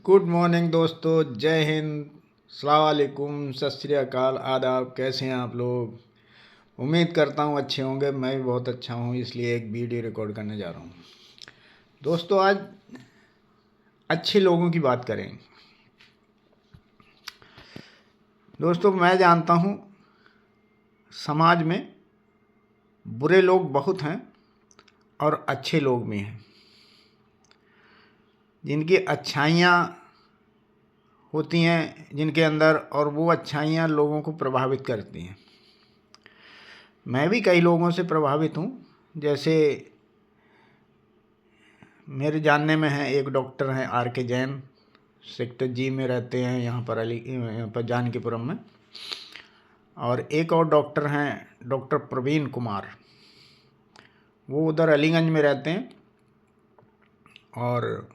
Good morning दोस्तों, जय हिंद, अस्सलाम वालेकुम, सत श्री अकाल, आदाब। कैसे हैं आप लोग? उम्मीद करता हूँ अच्छे होंगे। मैं भी बहुत अच्छा हूँ, इसलिए एक वीडियो रिकॉर्ड करने जा रहा हूँ। दोस्तों, आज अच्छे लोगों की बात करेंगे। दोस्तों, मैं जानता हूँ समाज में बुरे लोग बहुत हैं और अच्छे लोग भी हैं, जिनकी अच्छाइयाँ होती हैं जिनके अंदर, और वो अच्छाइयाँ लोगों को प्रभावित करती हैं। मैं भी कई लोगों से प्रभावित हूँ। जैसे मेरे जानने में है, एक डॉक्टर हैं R K जैन, सेक्टर जी में रहते हैं, यहाँ पर जानकीपुरम में। और एक और डॉक्टर हैं डॉक्टर प्रवीण कुमार, वो उधर अलीगंज में रहते हैं और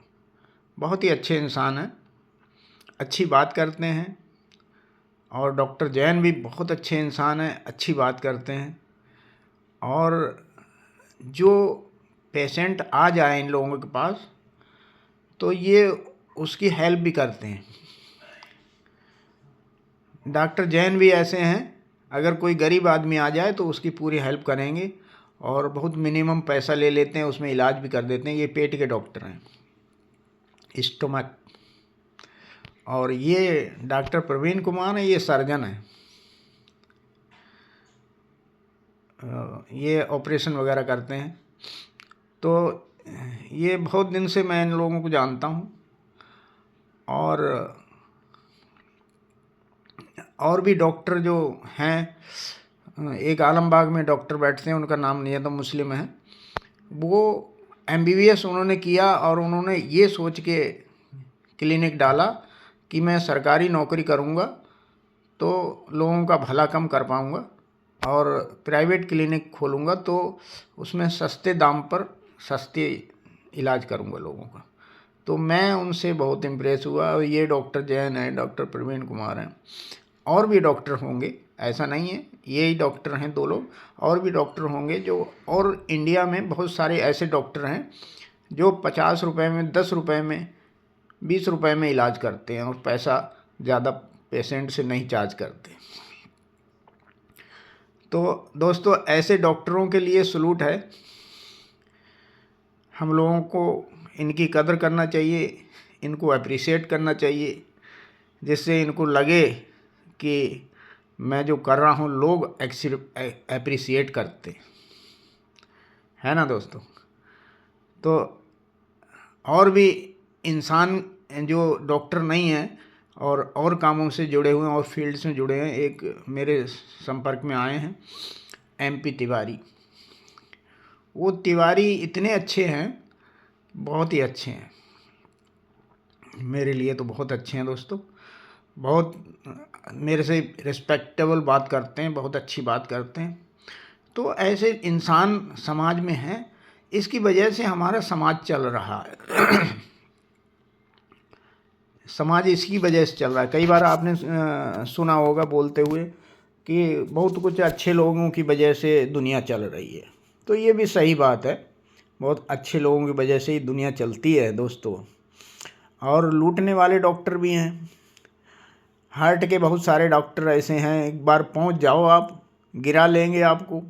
बहुत ही अच्छे इंसान हैं, अच्छी बात करते हैं। और डॉक्टर जैन भी बहुत अच्छे इंसान हैं, अच्छी बात करते हैं। और जो पेशेंट आ जाए इन लोगों के पास, तो ये उसकी हेल्प भी करते हैं। डॉक्टर जैन भी ऐसे हैं, अगर कोई गरीब आदमी आ जाए तो उसकी पूरी हेल्प करेंगे और बहुत मिनिमम पैसा ले लेते हैं, उसमें इलाज भी कर देते हैं। ये पेट के डॉक्टर हैं, स्टोमक। और ये डॉक्टर प्रवीण कुमार है, ये सर्जन है, ये ऑपरेशन वगैरह करते हैं। तो ये बहुत दिन से मैं इन लोगों को जानता हूँ। और भी डॉक्टर जो हैं, एक आलमबाग में डॉक्टर बैठते हैं, उनका नाम नहीं है, तो मुस्लिम है। वो MBBS उन्होंने किया और उन्होंने ये सोच के क्लिनिक डाला कि मैं सरकारी नौकरी करूँगा तो लोगों का भला कम कर पाऊँगा, और प्राइवेट क्लिनिक खोलूँगा तो उसमें सस्ते दाम पर सस्ते इलाज करूँगा लोगों का। तो मैं उनसे बहुत इम्प्रेस हुआ। और ये डॉक्टर जैन है, डॉक्टर प्रवीण कुमार हैं। और भी डॉक्टर होंगे, ऐसा नहीं है यही डॉक्टर हैं दो लोग, और भी डॉक्टर होंगे जो। और इंडिया में बहुत सारे ऐसे डॉक्टर हैं जो 50 रुपये में, 10 रुपये में, 20 रुपये में इलाज करते हैं और पैसा ज़्यादा पेशेंट से नहीं चार्ज करते। तो दोस्तों, ऐसे डॉक्टरों के लिए सलूट है। हम लोगों को इनकी कदर करना चाहिए, इनको अप्रिशिएट करना चाहिए, जिससे इनको लगे कि मैं जो कर रहा हूँ लोग अप्रिशिएट करते हैं ना दोस्तों। तो और भी इंसान जो डॉक्टर नहीं हैं और कामों से जुड़े हुए हैं और फील्ड से जुड़े हैं, एक मेरे संपर्क में आए हैं MP तिवारी। वो तिवारी इतने अच्छे हैं, बहुत ही अच्छे हैं, मेरे लिए तो बहुत अच्छे हैं दोस्तों। बहुत मेरे से रिस्पेक्टेबल बात करते हैं, बहुत अच्छी बात करते हैं। तो ऐसे इंसान समाज में हैं, इसकी वजह से हमारा समाज चल रहा है। समाज इसकी वजह से चल रहा है। कई बार आपने सुना होगा बोलते हुए कि बहुत कुछ अच्छे लोगों की वजह से दुनिया चल रही है। तो ये भी सही बात है, बहुत अच्छे लोगों की वजह से ही दुनिया चलती है दोस्तों। और लूटने वाले डॉक्टर भी हैं। हार्ट के बहुत सारे डॉक्टर ऐसे हैं, एक बार पहुंच जाओ आप, गिरा लेंगे आपको,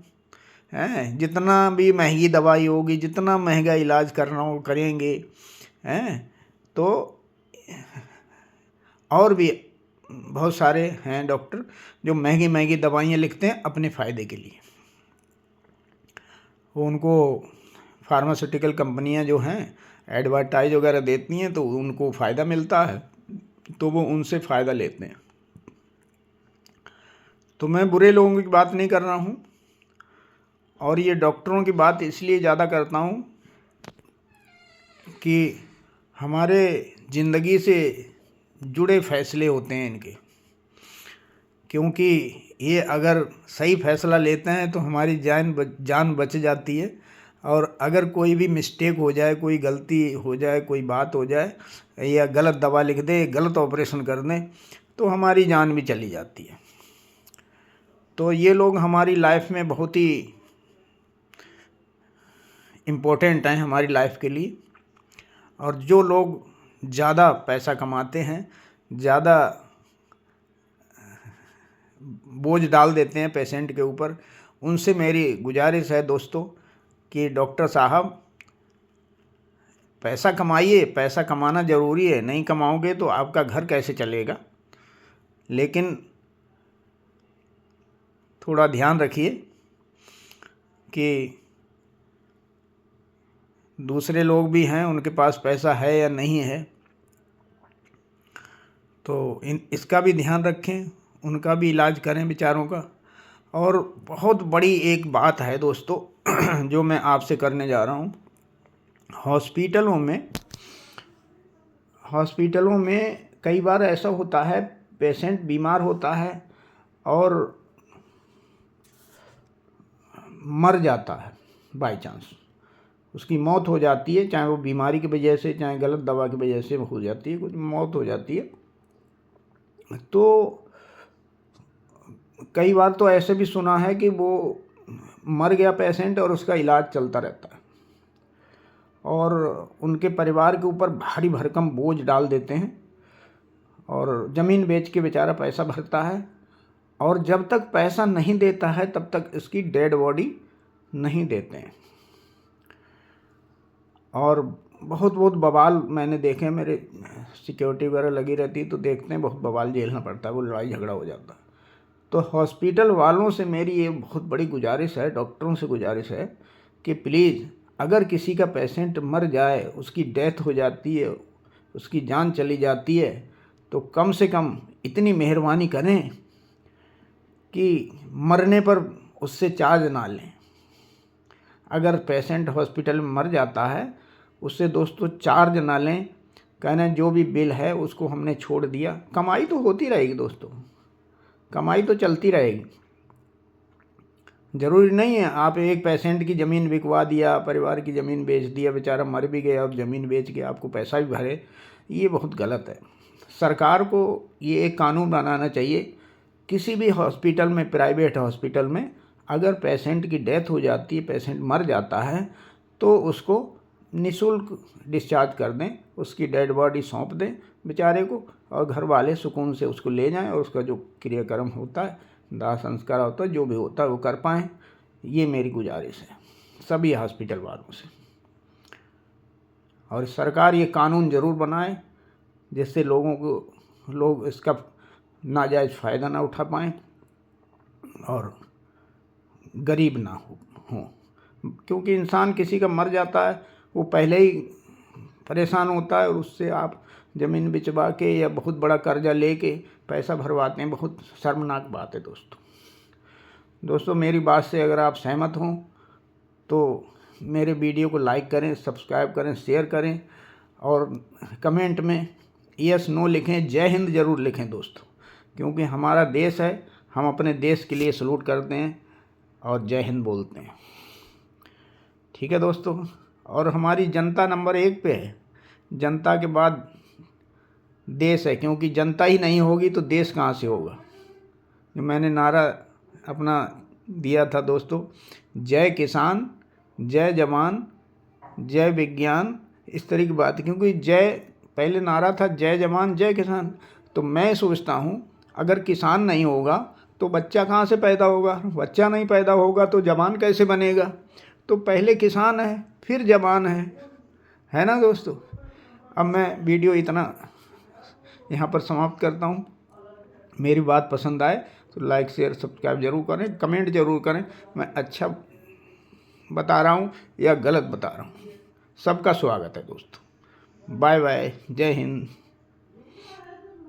हैं। जितना भी महंगी दवाई होगी, जितना महंगा इलाज करना हो करेंगे, हैं। तो और भी बहुत सारे हैं डॉक्टर जो महंगी महंगी दवाइयाँ लिखते हैं अपने फ़ायदे के लिए। वो उनको फार्मास्यूटिकल कंपनियां जो हैं एडवर्टाइज वगैरह देती हैं, तो उनको फ़ायदा मिलता है, तो वो उनसे फ़ायदा लेते हैं। तो मैं बुरे लोगों की बात नहीं कर रहा हूँ, और ये डॉक्टरों की बात इसलिए ज़्यादा करता हूँ कि हमारे ज़िंदगी से जुड़े फैसले होते हैं इनके। क्योंकि ये अगर सही फैसला लेते हैं तो हमारी जान बच जाती है। और अगर कोई भी मिस्टेक हो जाए, कोई गलती हो जाए, कोई बात हो जाए, या गलत दवा लिख दे, गलत ऑपरेशन कर दें, तो हमारी जान भी चली जाती है। तो ये लोग हमारी लाइफ में बहुत ही इम्पोर्टेंट हैं हमारी लाइफ के लिए। और जो लोग ज़्यादा पैसा कमाते हैं, ज़्यादा बोझ डाल देते हैं पेशेंट के ऊपर। उनसे मेरी गुजारिश है दोस्तों कि डॉक्टर साहब पैसा कमाइए, पैसा कमाना ज़रूरी है, नहीं कमाओगे तो आपका घर कैसे चलेगा। लेकिन थोड़ा ध्यान रखिए कि दूसरे लोग भी हैं, उनके पास पैसा है या नहीं है, तो इसका भी ध्यान रखें, उनका भी इलाज करें बेचारों का। और बहुत बड़ी एक बात है दोस्तों जो मैं आपसे करने जा रहा हूँ। हॉस्पिटलों में कई बार ऐसा होता है, पेशेंट बीमार होता है और मर जाता है, बाय चांस उसकी मौत हो जाती है, चाहे वो बीमारी की वजह से, चाहे गलत दवा की वजह से हो जाती है, कुछ मौत हो जाती है। तो कई बार तो ऐसे भी सुना है कि वो मर गया पेशेंट और उसका इलाज चलता रहता है और उनके परिवार के ऊपर भारी भरकम बोझ डाल देते हैं और ज़मीन बेच के बेचारा पैसा भरता है और जब तक पैसा नहीं देता है तब तक इसकी डेड बॉडी नहीं देते हैं। और बहुत बवाल मैंने देखे, मेरे सिक्योरिटी वगैरह लगी रहती है तो देखते हैं, बहुत बवाल झेलना पड़ता है, वो लड़ाई झगड़ा हो जाता है। तो हॉस्पिटल वालों से मेरी ये बहुत बड़ी गुजारिश है, डॉक्टरों से गुजारिश है कि प्लीज़ अगर किसी का पेशेंट मर जाए, उसकी डेथ हो जाती है, उसकी जान चली जाती है, तो कम से कम इतनी मेहरबानी करें कि मरने पर उससे चार्ज ना लें। अगर पेशेंट हॉस्पिटल में मर जाता है उससे दोस्तों चार्ज ना लें, कहना जो भी बिल है उसको हमने छोड़ दिया। कमाई तो होती रहेगी दोस्तों, कमाई तो चलती रहेगी। ज़रूरी नहीं है आप एक पेशेंट की ज़मीन बिकवा दिया, परिवार की ज़मीन बेच दिया, बेचारा मर भी गया और ज़मीन बेच के आपको पैसा भी भरे, ये बहुत गलत है। सरकार को ये एक कानून बनाना चाहिए, किसी भी हॉस्पिटल में, प्राइवेट हॉस्पिटल में अगर पेशेंट की डेथ हो जाती है, पेशेंट मर जाता है, तो उसको निःशुल्क डिस्चार्ज कर दें, उसकी डेड बॉडी सौंप दें बेचारे को और घर वाले सुकून से उसको ले जाएं और उसका जो क्रियाक्रम होता है, दाह संस्कार होता है, जो भी होता है वो कर पाएँ। ये मेरी गुजारिश है सभी हॉस्पिटल वालों से। और सरकार ये कानून ज़रूर बनाए जिससे लोग इसका नाजायज़ फ़ायदा ना उठा पाएँ और गरीब ना हो। क्योंकि इंसान किसी का मर जाता है वो पहले ही परेशान होता है और उससे आप ज़मीन बिचवा के या बहुत बड़ा कर्जा लेके पैसा भरवाते हैं, बहुत शर्मनाक बात है दोस्तों। मेरी बात से अगर आप सहमत हों तो मेरे वीडियो को लाइक करें, सब्सक्राइब करें, शेयर करें और कमेंट में यस नो लिखें, जय हिंद ज़रूर लिखें दोस्तों, क्योंकि हमारा देश है, हम अपने देश के लिए सलूट करते हैं और जय हिंद बोलते हैं। ठीक है दोस्तों। और हमारी जनता नंबर 1 पे है, जनता के बाद देश है, क्योंकि जनता ही नहीं होगी तो देश कहाँ से होगा। जो मैंने नारा अपना दिया था दोस्तों, जय किसान, जय जवान, जय विज्ञान, इस तरह की बात। क्योंकि जय पहले नारा था, जय जवान जय किसान। तो मैं सोचता हूँ अगर किसान नहीं होगा तो बच्चा कहाँ से पैदा होगा, बच्चा नहीं पैदा होगा तो जवान कैसे बनेगा। तो पहले किसान है फिर जवान है ना दोस्तों। अब मैं वीडियो इतना यहाँ पर समाप्त करता हूँ। मेरी बात पसंद आए तो लाइक शेयर सब्सक्राइब ज़रूर करें, कमेंट ज़रूर करें, मैं अच्छा बता रहा हूँ या गलत बता रहा हूँ। सबका स्वागत है दोस्तों। बाय बाय, जय हिंद।